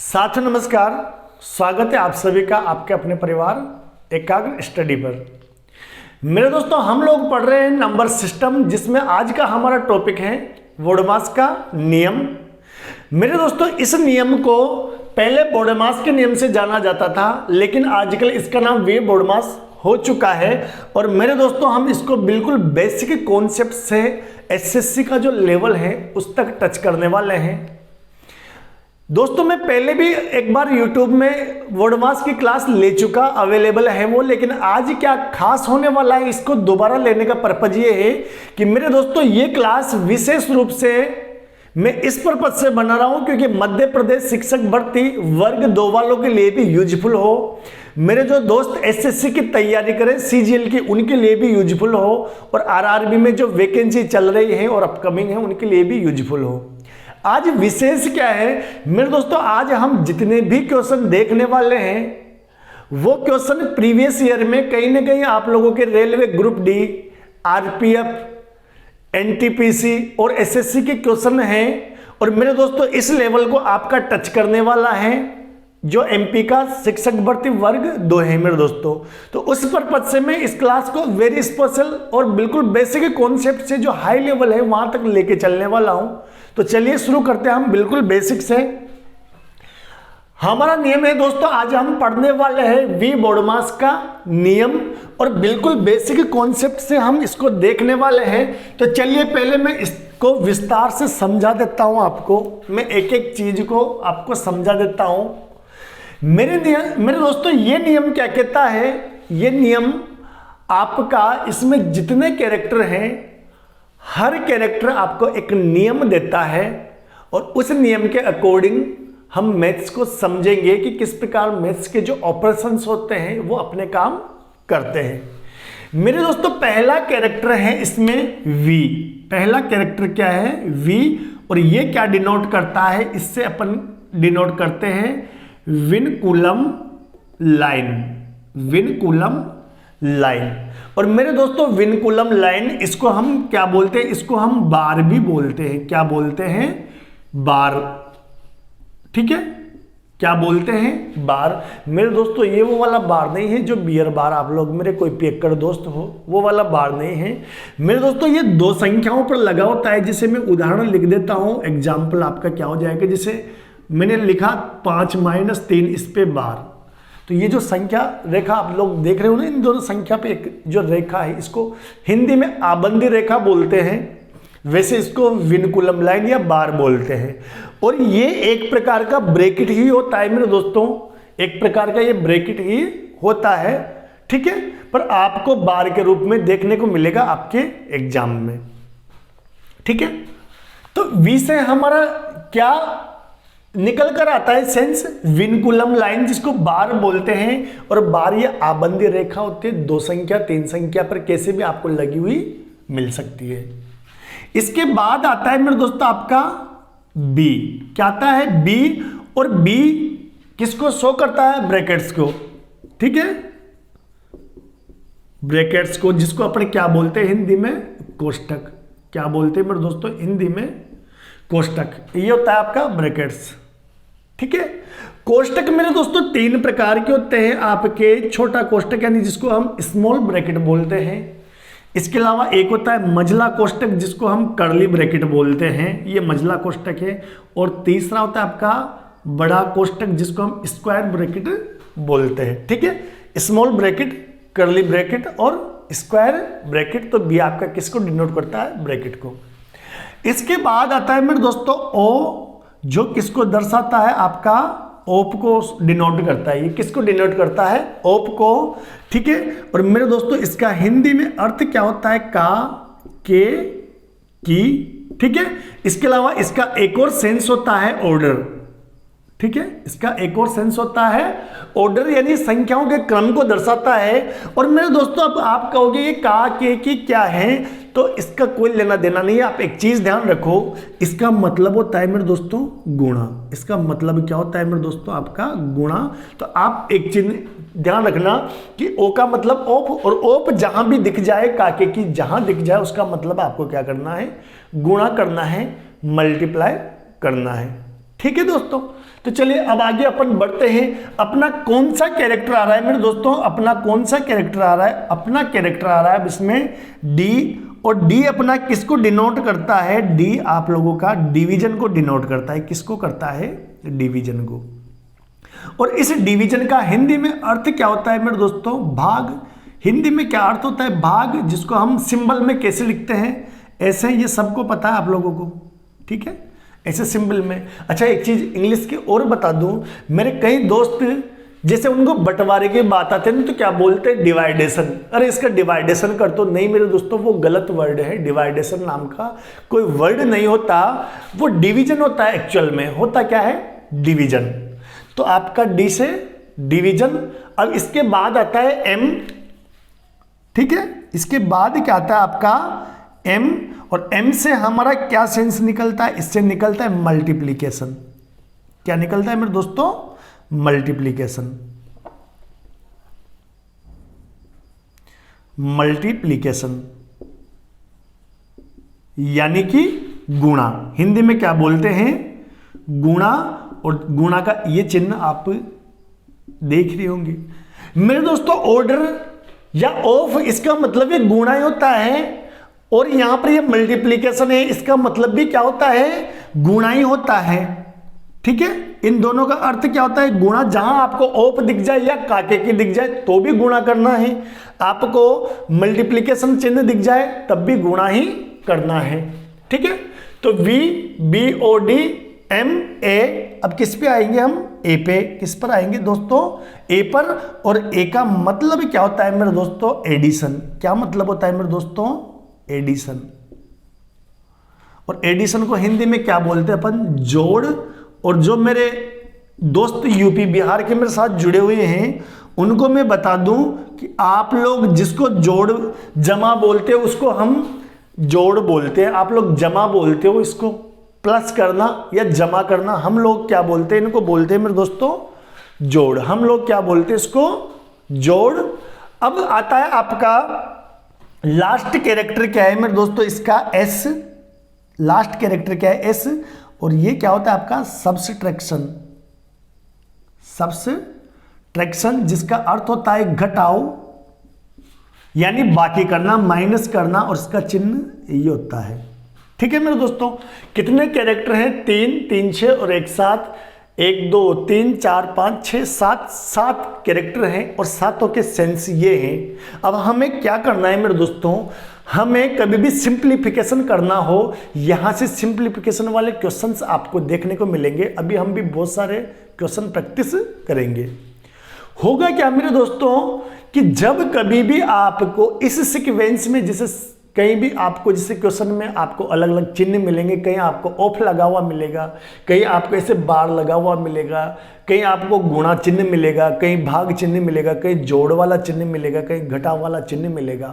साथियों नमस्कार, स्वागत है आप सभी का आपके अपने परिवार एकाग्र स्टडी पर। मेरे दोस्तों, हम लोग पढ़ रहे हैं नंबर सिस्टम, जिसमें आज का हमारा टॉपिक है बोडमास का नियम। मेरे दोस्तों, इस नियम को पहले बोडमास के नियम से जाना जाता था, लेकिन आजकल इसका नाम वी बोडमास हो चुका है। और मेरे दोस्तों, हम इसको बिल्कुल बेसिक कॉन्सेप्ट से एसएससी का जो लेवल है उस तक टच करने वाले हैं। दोस्तों, मैं पहले भी एक बार YouTube में बोडमास की क्लास ले चुका, अवेलेबल है वो, लेकिन आज क्या खास होने वाला है, इसको दोबारा लेने का पर्पज ये है कि मेरे दोस्तों ये क्लास विशेष रूप से मैं इस पर्पज से बना रहा हूं क्योंकि मध्य प्रदेश शिक्षक भर्ती वर्ग 2 वालों के लिए भी यूजफुल हो, मेरे जो दोस्त एसएससी की तैयारी करें सीजीएल की उनके लिए भी यूजफुल हो, और आरआरबी में जो वैकेंसी चल रही है और अपकमिंग है उनके लिए भी यूजफुल हो। आज विशेष क्या है मेरे दोस्तों, आज हम जितने भी क्वेश्चन देखने वाले हैं वो क्वेश्चन प्रीवियस ईयर में कहीं ना कहीं आप लोगों के railway group D, RPF, NTPC और एसएससी के क्वेश्चन हैं। और मेरे दोस्तों, इस लेवल को आपका टच करने वाला है जो एमपी का शिक्षक भर्ती वर्ग 2 है मेरे दोस्तों। तो उस पर्पज से मैं इस क्लास को वेरी स्पेशल और बिल्कुल बेसिक कॉन्सेप्ट से जो हाई लेवल है वहां तक लेके चलने वाला हूं। तो चलिए शुरू करते हैं हम बिल्कुल बेसिक से। हमारा नियम है दोस्तों, आज हम पढ़ने वाले हैं वी बोडमास का नियम, और बिल्कुल बेसिक कॉन्सेप्ट से हम इसको देखने वाले हैं। तो चलिए पहले मैं इसको विस्तार से समझा देता हूं आपको, मैं एक एक चीज को आपको समझा देता हूं। मेरे दोस्तों, ये नियम क्या कहता है, ये नियम आपका इसमें जितने कैरेक्टर हैं हर कैरेक्टर आपको एक नियम देता है, और उस नियम के अकॉर्डिंग हम मैथ्स को समझेंगे कि किस प्रकार मैथ्स के जो ऑपरेशंस होते हैं वो अपने काम करते हैं। मेरे दोस्तों, पहला कैरेक्टर है इसमें वी। पहला कैरेक्टर क्या है? वी। और ये क्या डिनोट करता है? इससे अपन डिनोट करते हैं विनकुलम लाइन। Vinculum line. और मेरे दोस्तों, विनकुलम लाइन, इसको हम क्या बोलते हैं? इसको हम बार भी बोलते हैं। क्या बोलते हैं? बार। ठीक है, क्या बोलते हैं? बार। मेरे दोस्तों, ये वो वाला बार नहीं है जो बियर बार आप लोग मेरे कोई पियक्कड़ दोस्त हो, वो वाला बार नहीं है मेरे दोस्तों। ये 2 संख्याओं पर लगा होता है, जिसे मैं उदाहरण लिख देता हूं। एग्जाम्पल आपका क्या हो जाएगा, जैसे मैंने लिखा 5 - 3, इस पे बार। तो ये जो संख्या रेखा आप लोग देख रहे हो ना, इन दोनों संख्या पे एक जो रेखा है इसको हिंदी में आबंदी रेखा बोलते हैं, वैसे इसको विनकुलम लाइन या बार बोलते हैं। और ये एक प्रकार का ब्रैकेट ही होता है मेरे दोस्तों, एक प्रकार का ये ब्रैकेट ही होता है। ठीक है, पर आपको बार के रूप में देखने को मिलेगा आपके एग्जाम में। ठीक है, तो वी से हमारा क्या निकल कर आता है? सेंस विनकुलम लाइन, जिसको बार बोलते हैं। और बार ये आबंदी रेखा होती है, 2 संख्या 3 संख्या पर कैसे भी आपको लगी हुई मिल सकती है। इसके बाद आता है मेरे दोस्तों आपका बी। क्या आता है? बी। और बी किसको शो करता है? ब्रैकेट्स को। ठीक है, ब्रैकेट्स को, जिसको अपन क्या बोलते हैं हिंदी में? कोष्टक। क्या बोलते हैं मेरे दोस्तों हिंदी में? कोष्टक। ये होता है आपका ब्रैकेट्स। ठीक है, कोष्टक मेरे दोस्तों 3 प्रकार के होते हैं आपके। छोटा कोष्टक यानी जिसको हम स्मॉल ब्रैकेट बोलते हैं। इसके अलावा एक होता है मझला कोष्टक, जिसको हम कर्ली ब्रैकेट बोलते हैं, ये मझला कोष्टक है। और तीसरा होता है आपका बड़ा कोष्टक, जिसको हम स्क्वायर ब्रैकेट बोलते हैं। ठीक है, स्मॉल ब्रैकेट, कर्ली ब्रैकेट और स्क्वायर ब्रैकेट। तो बी आपका किसको डिनोट करता है? ब्रैकेट को। इसके बाद आता है मेरे दोस्तों ओ, जो किसको दर्शाता है? आपका ओप को डिनोट करता है। ये किसको डिनोट करता है? ओप को। ठीक है, और मेरे दोस्तों इसका हिंदी में अर्थ क्या होता है? का, के, की। ठीक है, इसके अलावा इसका एक और सेंस होता है ऑर्डर। ठीक है, इसका एक और सेंस होता है ऑर्डर, यानी संख्याओं के क्रम को दर्शाता है। और मेरे दोस्तों, अब आप कहोगे ये का, के, की क्या है, तो इसका कोई लेना देना नहीं है। आप एक चीज ध्यान रखो, इसका मतलब होता है मेरे दोस्तों गुणा। इसका मतलब क्या होता है मेरे दोस्तों? आपका गुणा। तो आप एक चीज ध्यान रखना कि ओ का मतलब ओप, और ओप जहां भी दिख जाए, काके की जहां दिख जाए, उसका मतलब आपको क्या करना है? गुणा करना है, मल्टीप्लाई करना है। ठीक है दोस्तों, तो चलिए अब आगे अपन बढ़ते हैं। अपना कौन सा कैरेक्टर आ रहा है मेरे दोस्तों, अपना कौन सा कैरेक्टर आ रहा है, अपना कैरेक्टर आ रहा है अब इसमें डी, और डी अपना किसको डिनोट करता है, डी आप लोगों का डिवीजन को डिनोट करता है। किसको करता है, डिवीजन को। और इस डिवीजन का हिंदी में अर्थ क्या होता है मेरे दोस्तों, भाग। हिंदी में क्या अर्थ होता है, भाग, जिसको हम सिंबल में कैसे लिखते हैं, ऐसे, ये सबको पता है आप लोगों को, ठीक है, ऐसे सिंबल में। अच्छा एक चीज इंग्लिश की और बता दूं, मेरे कई दोस्त जैसे उनको बंटवारे की बात आती है तो क्या बोलते हैं, डिवाइडेशन। अरे इसका डिवाइडेशन कर तो नहीं मेरे दोस्तों, वो गलत वर्ड है। डिवाइडेशन नाम का कोई वर्ड नहीं होता, वो डिवीजन होता है। एक्चुअल में होता क्या है, डिवीजन। तो आपका डी से डिवीजन। अब इसके बाद आता है एम, ठीक है, इसके बाद क्या आता है आपका एम, और एम से हमारा क्या सेंस निकलता है, इससे निकलता है मल्टीप्लीकेशन। क्या निकलता है मेरे दोस्तों, मल्टीप्लीकेशन। मल्टीप्लीकेशन यानी कि गुणा। हिंदी में क्या बोलते हैं, गुणा। और गुणा का ये चिन्ह आप देख रहे होंगे मेरे दोस्तों। ऑर्डर या ऑफ, इसका मतलब ये गुणा ही होता है, और यहां पर ये मल्टीप्लीकेशन है, इसका मतलब भी क्या होता है, गुणा ही होता है। ठीक है, इन दोनों का अर्थ क्या होता है, गुणा। जहां आपको ऑफ दिख जाए या काके की दिख जाए तो भी गुणा करना है, आपको मल्टीप्लीकेशन चिन्ह दिख जाए तब भी गुणा ही करना है। ठीक है, तो V, B O D, M, A. अब किस पे आएंगे हम, ए पे। किस पर आएंगे दोस्तों, ए पर। और ए का मतलब क्या होता है मेरे दोस्तों, एडिशन। क्या मतलब होता है मेरे दोस्तों, एडिशन। और एडिशन को हिंदी में क्या बोलते हैं अपन, जोड़। और जो मेरे दोस्त यूपी बिहार के मेरे साथ जुड़े हुए हैं उनको मैं बता दूं कि आप लोग जिसको जोड़ जमा बोलते हो उसको हम जोड़ बोलते हैं, आप लोग जमा बोलते हो इसको, प्लस करना या जमा करना। हम लोग क्या बोलते हैं, इनको बोलते हैं मेरे दोस्तों जोड़। हम लोग क्या बोलते हैं इसको, जोड़। अब आता है आपका लास्ट कैरेक्टर क्या है मेरे दोस्तों, इसका एस। लास्ट कैरेक्टर क्या है, एस। और ये क्या होता है आपका सब्सट्रैक्शन। सब्सट्रैक्शन जिसका अर्थ होता है घटाओ, यानी बाकी करना, माइनस करना, और इसका चिन्ह ये होता है। ठीक है मेरे दोस्तों, कितने कैरेक्टर हैं, 3, 3, 6 और 1, 7। 1, 2, 3, 4, 5, 6, 7, 7 कैरेक्टर हैं और सातों के सेंस ये हैं। अब हमें क्या करना है मेरे दोस्तों, हमें कभी भी सिंप्लीफिकेशन करना हो, यहां से सिंप्लीफिकेशन वाले क्वेश्चंस आपको देखने को मिलेंगे। अभी हम भी बहुत सारे क्वेश्चन प्रैक्टिस करेंगे। होगा क्या मेरे दोस्तों कि जब कभी भी आपको इस सीक्वेंस में, जैसे कहीं भी आपको जैसे क्वेश्चन में आपको अलग अलग चिन्ह मिलेंगे, कहीं आपको ऑफ लगा हुआ मिलेगा, कहीं आपको ऐसे बार लगा हुआ मिलेगा, कहीं आपको गुणा चिन्ह मिलेगा, कहीं भाग चिन्ह मिलेगा, कहीं जोड़ वाला चिन्ह मिलेगा, कहीं घटाव वाला चिन्ह मिलेगा।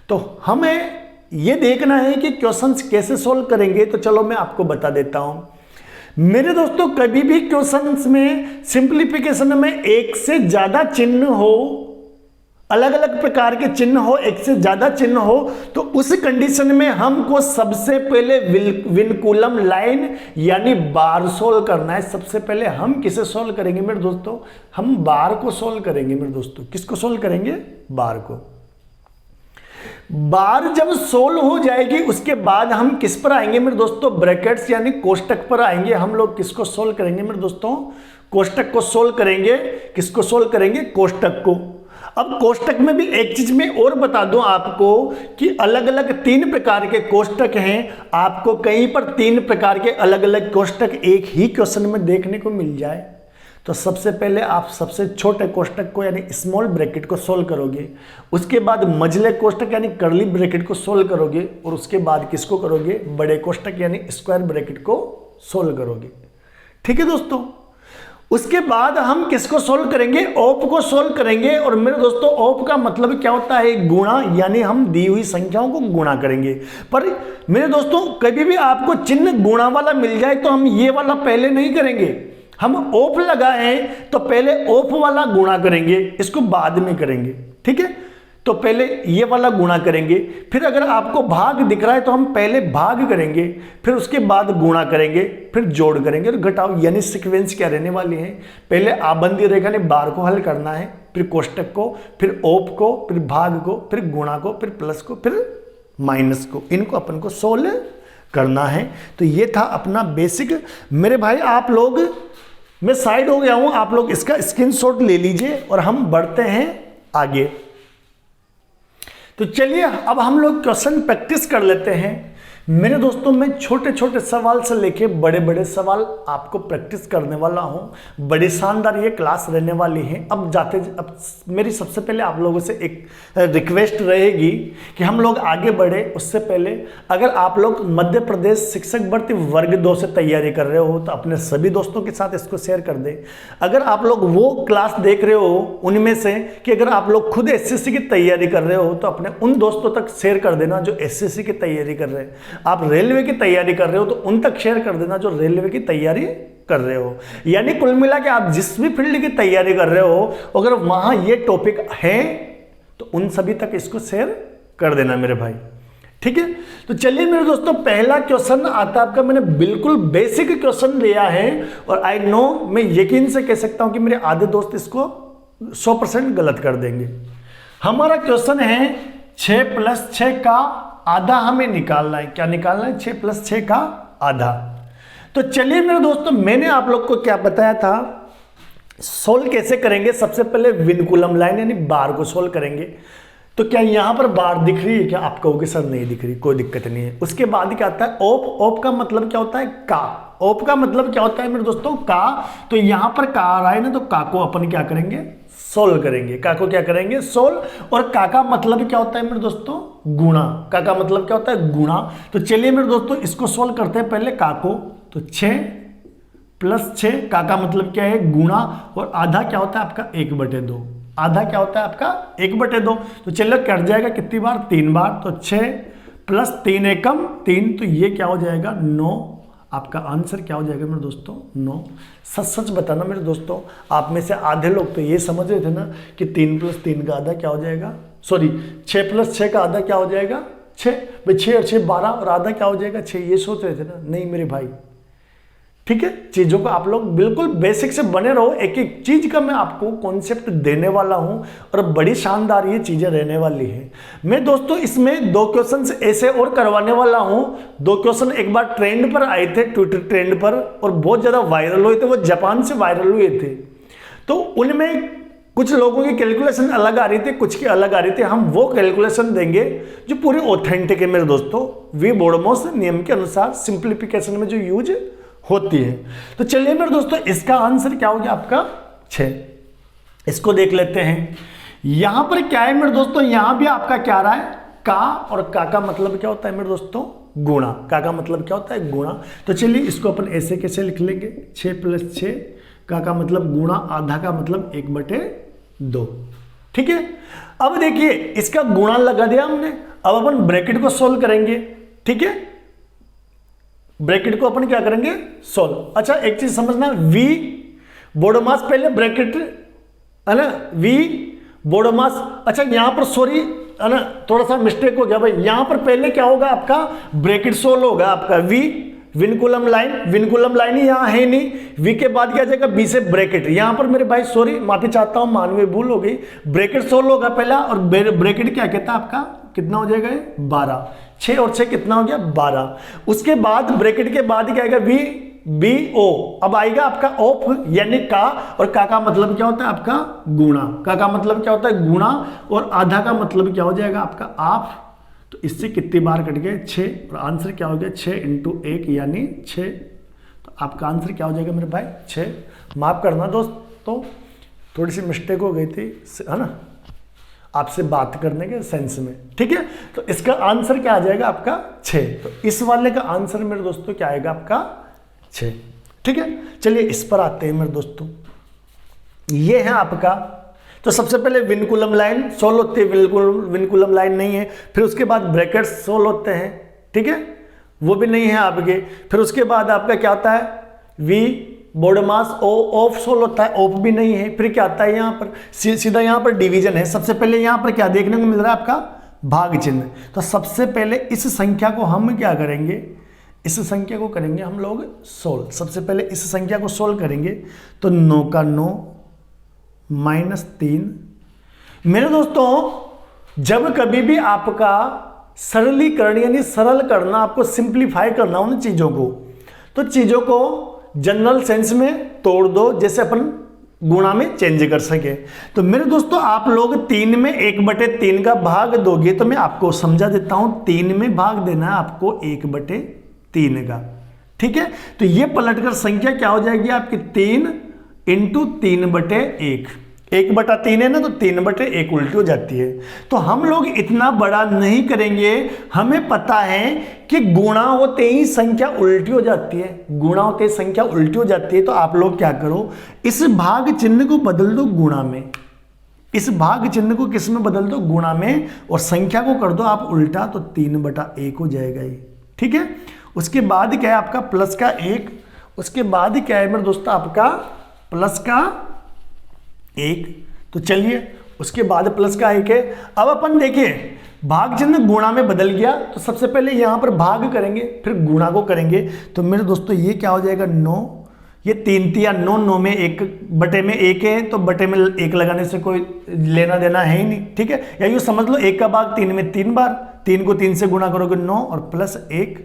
तो हमें ये देखना है कि क्वेश्चंस कैसे सोल्व करेंगे। तो चलो मैं आपको बता देता हूं मेरे दोस्तों, कभी भी क्वेश्चंस में सिंप्लीफिकेशन में एक से ज्यादा चिन्ह हो, अलग अलग प्रकार के चिन्ह हो, एक से ज्यादा चिन्ह हो, तो उस कंडीशन में हमको सबसे पहले विनकुलम लाइन यानी बार सोल्व करना है। सबसे पहले हम किसे सोल्व करेंगे मेरे दोस्तों, हम बार को सोल्व करेंगे मेरे दोस्तों। किसको सोल्व करेंगे, बार को। बार जब सोल्व हो जाएगी उसके बाद हम किस पर आएंगे मेरे दोस्तों, ब्रैकेट्स यानी कोष्टक पर आएंगे। हम लोग किसको सोल्व करेंगे मेरे दोस्तों, कोष्टक को सोल्व करेंगे। किसको सोल्व करेंगे, कोष्टक को। अब कोष्टक में भी एक चीज मैं और बता दूं आपको कि अलग अलग 3 प्रकार के कोष्टक हैं। आपको कहीं पर 3 प्रकार के अलग अलग कोष्टक एक ही क्वेश्चन में देखने को मिल जाए तो सबसे पहले आप सबसे छोटे कोष्टक को यानी स्मॉल ब्रैकेट को सोल्व करोगे, उसके बाद मझले कोष्टक यानी कर्ली ब्रैकेट को सोल्व करोगे, और उसके बाद किसको करोगे, बड़े कोष्टक यानी स्क्वायर ब्रैकेट को सोल्व करोगे। ठीक है दोस्तों, उसके बाद हम किसको सोल्व करेंगे, ऑफ को सोल्व करेंगे। और मेरे दोस्तों ऑफ का मतलब क्या होता है, गुणा, यानी हम दी हुई संख्याओं को गुणा करेंगे। पर मेरे दोस्तों कभी भी आपको चिन्ह गुणा वाला मिल जाए तो हम ये वाला पहले नहीं करेंगे, हम ऑफ लगाए तो पहले ऑफ वाला गुणा करेंगे, इसको बाद में करेंगे। ठीक है, तो पहले ये वाला गुणा करेंगे, फिर अगर आपको भाग दिख रहा है तो हम पहले भाग करेंगे, फिर उसके बाद गुणा करेंगे, फिर जोड़ करेंगे और घटाओ, यानी सीक्वेंस क्या रहने वाली है। पहले आबंदी रेखा ने बार को हल करना है, फिर कोष्टक को, फिर ओप को, फिर भाग को, फिर गुणा को, फिर प्लस को, फिर माइनस को, इनको अपन को सोल्व करना है। तो ये था अपना बेसिक। मेरे भाई आप लोग, मैं साइड हो गया हूं, आप लोग इसका स्क्रीनशॉट ले लीजिए और हम बढ़ते हैं आगे। तो चलिए अब हम लोग क्वेश्चन प्रैक्टिस कर लेते हैं। मेरे दोस्तों, मैं छोटे छोटे सवाल से लेके बड़े बड़े सवाल आपको प्रैक्टिस करने वाला हूं। बड़ी शानदार ये क्लास रहने वाली है। अब मेरी सबसे पहले आप लोगों से एक रिक्वेस्ट रहेगी कि हम लोग आगे बढ़े उससे पहले अगर आप लोग मध्य प्रदेश शिक्षक भर्ती वर्ग 2 से तैयारी कर रहे हो तो अपने सभी दोस्तों के साथ इसको शेयर कर दें। अगर आप लोग वो क्लास देख रहे हो उनमें से कि अगर आप लोग खुद एसएससी की तैयारी कर रहे हो तो अपने उन दोस्तों तक शेयर कर देना जो एसएससी की तैयारी कर रहे हैं। आप रेलवे की तैयारी कर रहे हो तो उन तक शेयर कर देना जो रेलवे की तैयारी कर रहे हो। यानी कुल मिला के आप जिस भी फील्ड की तैयारी कर रहे हो अगर वहां ये टॉपिक है तो उन सभी तक इसको शेयर कर देना मेरे भाई, ठीक है। तो चलिए मेरे दोस्तों, पहला क्वेश्चन आता है आपका। मैंने बिल्कुल बेसिक क्वेश्चन लिया है और आई नो, मैं यकीन से कह सकता हूं कि मेरे आधे दोस्त इसको 100% गलत कर देंगे। हमारा क्वेश्चन है 6 + 6 का आधा हमें निकालना है। क्या निकालना है? 6 + 6 का आधा। तो चलिए मेरे दोस्तों, मैंने आप लोग को क्या बताया था, सोल्व कैसे करेंगे। सबसे पहले विनकुलम लाइन यानी बार को सोल्व करेंगे। तो क्या यहां पर बार दिख रही है? क्या आप कहोगे सर नहीं दिख रही, कोई दिक्कत नहीं है। उसके बाद क्या आता है? ओप। ओप का मतलब क्या होता है? का। ओप का मतलब क्या होता है मेरे दोस्तों? का। तो यहां पर का आ रहा है ना, तो का को अपन क्या करेंगे? सोल्व करेंगे। का को क्या करेंगे? सोल्व। और का का मतलब क्या होता है मेरे दोस्तों? गुणा। का का मतलब क्या होता है? गुणा। तो चलिए मेरे दोस्तों इसको सोल्व करते हैं पहले का को। तो 6 + 6, का का मतलब क्या है? गुणा। और आधा क्या होता है आपका? 1/2। आधा क्या होता है आपका? 1/2। तो चलिए कट जाएगा कितनी बार? 3 बार। तो 6 + 3 एकम 3, तो ये क्या हो जाएगा? 9। आपका आंसर क्या हो जाएगा मेरे दोस्तों? 9। सच सच बताना मेरे दोस्तों, आप में से आधे लोग तो ये समझ रहे थे ना कि 3 + 3 का आधा क्या हो जाएगा, सॉरी 6 + 6 का आधा क्या हो जाएगा? 6। भाई 6 और 6 12 और आधा क्या हो जाएगा? 6। ये सोच रहे थे ना? नहीं मेरे भाई, ठीक है। चीजों को आप लोग बिल्कुल बेसिक से बने रहो। एक एक चीज का मैं आपको कॉन्सेप्ट देने वाला हूं और बड़ी शानदार ये चीजें रहने वाली है। मैं दोस्तों इसमें 2 क्वेश्चन ऐसे और करवाने वाला हूं। 2 क्वेश्चन एक बार ट्रेंड पर आए थे, ट्विटर ट्रेंड पर, और बहुत ज्यादा वायरल हुए थे। वो जापान से वायरल हुए थे। तो उनमें कुछ लोगों की कैलकुलेशन अलग आ रही थी, कुछ की अलग आ रही थी। हम वो कैलकुलेशन देंगे जो पूरी ऑथेंटिक है मेरे दोस्तों, वी बोडमोस नियम के अनुसार सिंप्लीफिकेशन में जो यूज होती है। तो चलिए मेरे दोस्तों, इसका आंसर क्या हो गया आपका? 6। इसको देख लेते हैं। यहां पर क्या है मेरे दोस्तों? यहां भी आपका क्या रहा है? का। और का का मतलब क्या होता है मेरे दोस्तों? गुणा। का का मतलब क्या होता है? गुणा। तो चलिए इसको अपन ऐसे कैसे लिख लेंगे? 6 + 6, का मतलब गुणा, आधा का मतलब 1/2, ठीक है। अब देखिए इसका गुणा लगा दिया हमने। अब अपन ब्रैकेट को सोल्व करेंगे, ठीक है। ब्रैकेट को अपन क्या करेंगे? सोल्व। अच्छा एक चीज समझना, वी बोडोमास पहले ब्रैकेट है ना, वी बोडोमास। अच्छा यहां पर सॉरी है ना, थोड़ा सा मिस्टेक हो गया भाई। यहां पर पहले क्या होगा आपका? ब्रैकेट सोल्व होगा आपका V vinculum line. Vinculum line ही यहां है नहीं। वी के बाद क्या जाएगा? बी से ब्रैकेट। यहां पर मेरे भाई सॉरी माफी चाहता हूं, मानवीय भूल हो गई। ब्रैकेट सोल्व होगा पहला, और ब्रैकेट क्या कहता है आपका? कितना हो जाएगा? 12। 6 और 6 कितना हो गया? 12। उसके बाद ब्रैकेट के बाद क्या आएगा? V B O. अब आएगा आपका ओप यानी का। और का मतलब क्या होता है आपका? गुणा। का मतलब क्या होता है? गुणा। और आधा का मतलब क्या हो जाएगा आपका? आफ। तो इससे कितनी बार कट गए? 6। और आंसर क्या हो गया? 6 × 1 यानी 6। तो आपका आंसर क्या हो जाएगा मेरे भाई? 6। माफ करना दोस्तों, थोड़ी सी मिस्टेक हो गई थी, है ना, आपसे बात करने के सेंस में, ठीक है। तो इसका आंसर क्या आ जाएगा आपका? 6। तो इस वाले का आंसर मेरे दोस्तों क्या आएगा आपका? 6, ठीक है। चलिए इस पर आते हैं मेरे दोस्तों। ये है आपका, तो सबसे पहले विनकुलम लाइन सोल्व होती है। विनकुलम लाइन नहीं है। फिर उसके बाद ब्रैकेट्स सोल्व होते हैं, ठीक है, वो भी नहीं है आपके। फिर उसके बाद आपका क्या होता है? वी बोडमास ओ ऑफ सोल होता है, ऑफ भी नहीं है। फिर क्या आता है यहाँ पर, सीधा यहाँ पर डिवीजन है। सबसे पहले यहाँ पर क्या देखने को मिल रहा है आपका भाग चिन्ह। तो सबसे पहले इस संख्या को हम क्या करेंगे, इस संख्या को करेंगे हम लोग सोल्व। सबसे पहले इस संख्या को सोल्व करेंगे तो 9 का 9 -3। मेरे दोस्तों जब कभी भी आपका सरलीकरण यानी सरल करना, आपको सिंप्लीफाई करना उन चीज़ों को, तो चीज़ों को जनरल सेंस में तोड़ दो, जैसे अपन गुणा में चेंज कर सके। तो मेरे दोस्तों आप लोग 3 में 1/3 का भाग दोगे, तो मैं आपको समझा देता हूं। 3 में भाग देना है आपको 1/3 का, ठीक है। तो ये पलटकर संख्या क्या हो जाएगी आपकी 3 × 3/1। 1/3 है ना, तो 3/1 उल्टी हो जाती है। तो हम लोग इतना बड़ा नहीं करेंगे, हमें पता है कि गुणा होते ही संख्या उल्टी हो जाती है, गुणा होते ही संख्या उल्टी हो जाती है। तो आप लोग क्या करो, इस भाग चिन्ह को बदल दो गुणा में, इस भाग चिन्ह को किस में बदल दो, गुणा में, और संख्या को कर दो आप उल्टा, तो 3/1 हो जाएगा ये, ठीक है। उसके बाद क्या है आपका प्लस का 1, उसके बाद क्या है मेरे दोस्तों आपका प्लस का 1। तो चलिए उसके बाद प्लस का 1 है। अब अपन देखिए भाग चिन्ह गुणा में बदल गया, तो सबसे पहले यहां पर भाग करेंगे फिर गुणा को करेंगे। तो मेरे दोस्तों ये क्या हो जाएगा 9, ये 3 तिया 9, 9 में 1/1 है, तो बटे में 1 लगाने से कोई लेना देना है ही नहीं, ठीक है। या यूँ समझ लो 1 का भाग 3 में 3 बार, 3 को 3 से गुणा करोगे 9 और प्लस 1।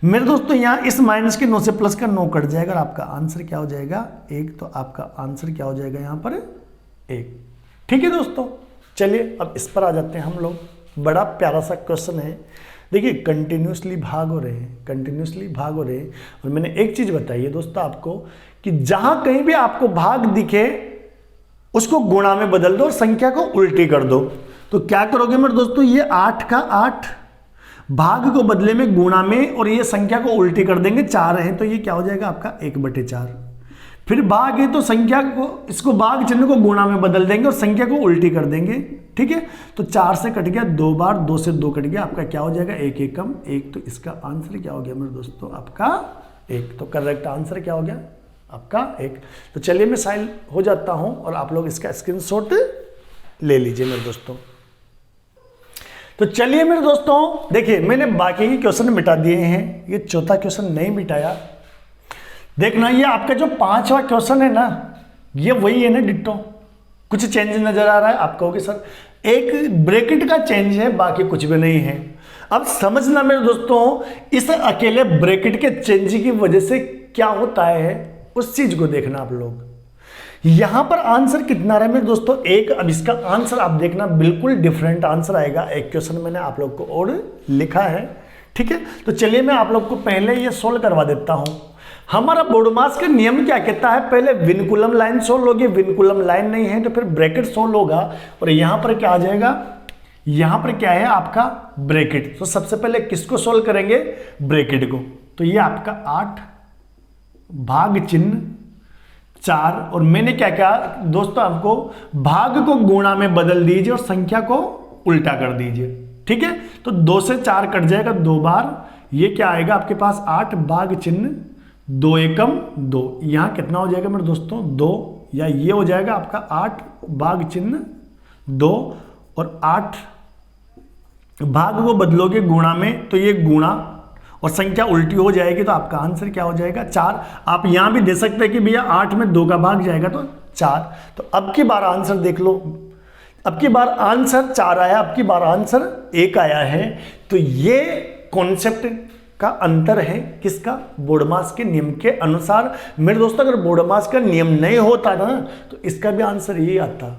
मेरे दोस्तों यहाँ इस माइनस के 9 से प्लस का 9 कट जाएगा और आपका आंसर क्या हो जाएगा 1। तो आपका आंसर क्या हो जाएगा यहाँ पर 1, ठीक है दोस्तों। चलिए अब इस पर आ जाते हैं हम लोग। बड़ा प्यारा सा क्वेश्चन है, देखिए कंटिन्यूसली भाग हो रहे हैं, कंटिन्यूसली भाग हो रहे हैं। और मैंने एक चीज बताई है दोस्तों आपको कि जहां कहीं भी आपको भाग दिखे उसको गुणा में बदल दो और संख्या को उल्टी कर दो। तो क्या करोगे मेरे दोस्तों, ये 8 का 8 भाग को बदले में गुणा में और ये संख्या को उल्टी कर देंगे, 4 है तो ये क्या हो जाएगा आपका 1/4। फिर भाग है तो संख्या को, इसको भाग चिन्ह को गुणा में बदल देंगे और संख्या को उल्टी कर देंगे, ठीक है। तो 4 से कट गया 2 बार, 2 से 2 कट गया, आपका क्या हो जाएगा 1 एकम 1। तो इसका आंसर क्या हो गया मेरे दोस्तों आपका 1। तो करेक्ट आंसर क्या हो गया आपका 1। तो चलिए मैं साइन हो जाता हूं और आप लोग इसका स्क्रीनशॉट ले लीजिए मेरे दोस्तों। तो चलिए मेरे दोस्तों देखिए मैंने बाकी के क्वेश्चन मिटा दिए हैं, ये चौथा क्वेश्चन नहीं मिटाया। देखना ये आपका जो 5वां क्वेश्चन है ना, ये वही है ना डिट्टो, कुछ चेंज नजर आ रहा है। आप कहोगे सर एक ब्रैकेट का चेंज है, बाकी कुछ भी नहीं है। अब समझना मेरे दोस्तों, इस अकेले ब्रैकेट के चेंज की वजह से क्या होता है उस चीज को देखना आप लोग। यहां पर आंसर कितना रहा है मेरे दोस्तों 1। अब इसका आंसर आप देखना बिल्कुल डिफरेंट आंसर आएगा। एक क्वेश्चन मैंने आप लोग को और लिखा है, ठीक है। तो चलिए मैं आप लोग को पहले ये सोल्व करवा देता हूं। हमारा बोडमास का नियम क्या कहता है, पहले विनकुलम लाइन सोल्व होगी, विनकुलम लाइन नहीं है तो फिर ब्रैकेट सोल्व होगा। और यहां पर क्या आ जाएगा, यहां पर क्या है आपका ब्रैकेट। तो सबसे पहले किसको सोल्व करेंगे, ब्रैकेट को। तो ये आपका 8 भाग चिन्ह 4, और मैंने क्या कहा दोस्तों आपको, भाग को गुणा में बदल दीजिए और संख्या को उल्टा कर दीजिए, ठीक है। तो 2 से 4 कट जाएगा 2 बार, ये क्या आएगा आपके पास 8 भाग चिन्ह 2 एकम 2। यहां कितना हो जाएगा मेरे दोस्तों 2, या ये हो जाएगा आपका 8 भाग चिन्ह 2 और 8 भाग को बदलोगे गुणा में तो ये गुणा और संख्या उल्टी हो जाएगी, तो आपका आंसर क्या हो जाएगा 4। आप यहां भी दे सकते हैं कि भैया 8 में 2 का भाग जाएगा तो 4। तो अब की बार आंसर देख लो, अब की बार आंसर 4 आया, अब की बार आंसर 1 आया है। तो ये कॉन्सेप्ट का अंतर है किसका, बोडमास के नियम के अनुसार। मेरे दोस्तों अगर बोडमास का नियम नहीं होता ना तो इसका भी आंसर यही आता।